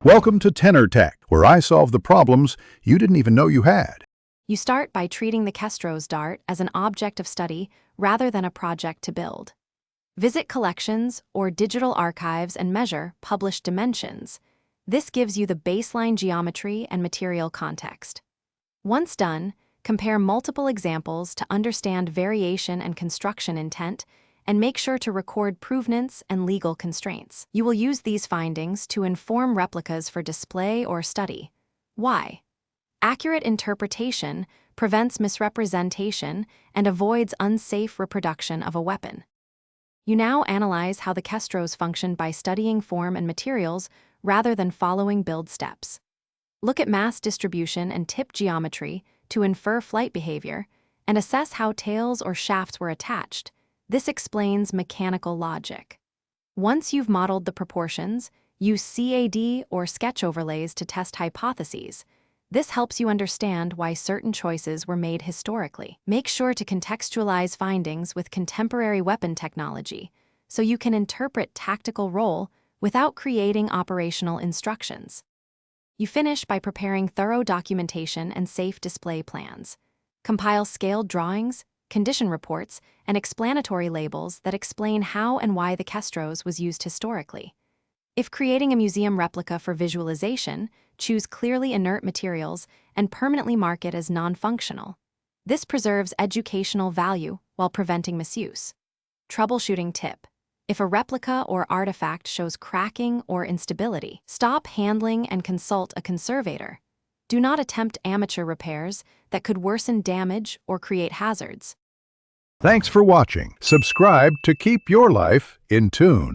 Welcome to Tenor Tech, where I solve the problems you didn't even know you had. You start by treating the Kestros dart as an object of study rather than a project to build. Visit collections or digital archives and measure published dimensions. This gives you the baseline geometry and material context. Once done, compare multiple examples to understand variation and construction intent, and make sure to record provenance and legal constraints. You will use these findings to inform replicas for display or study. Why? Accurate interpretation prevents misrepresentation and avoids unsafe reproduction of a weapon. You now analyze how the Kestros function by studying form and materials rather than following build steps. Look at mass distribution and tip geometry to infer flight behavior, and assess how tails or shafts were attached. This explains mechanical logic. Once you've modeled the proportions, use CAD or sketch overlays to test hypotheses. This helps you understand why certain choices were made historically. Make sure to contextualize findings with contemporary weapon technology so you can interpret tactical role without creating operational instructions. You finish by preparing thorough documentation and safe display plans. Compile scaled drawings, condition reports, and explanatory labels that explain how and why the Kestros was used historically. If creating a museum replica for visualization, choose clearly inert materials and permanently mark it as non-functional. This preserves educational value while preventing misuse. Troubleshooting tip: if a replica or artifact shows cracking or instability, stop handling and consult a conservator. Do not attempt amateur repairs that could worsen damage or create hazards. Thanks for watching. Subscribe to keep your life in tune.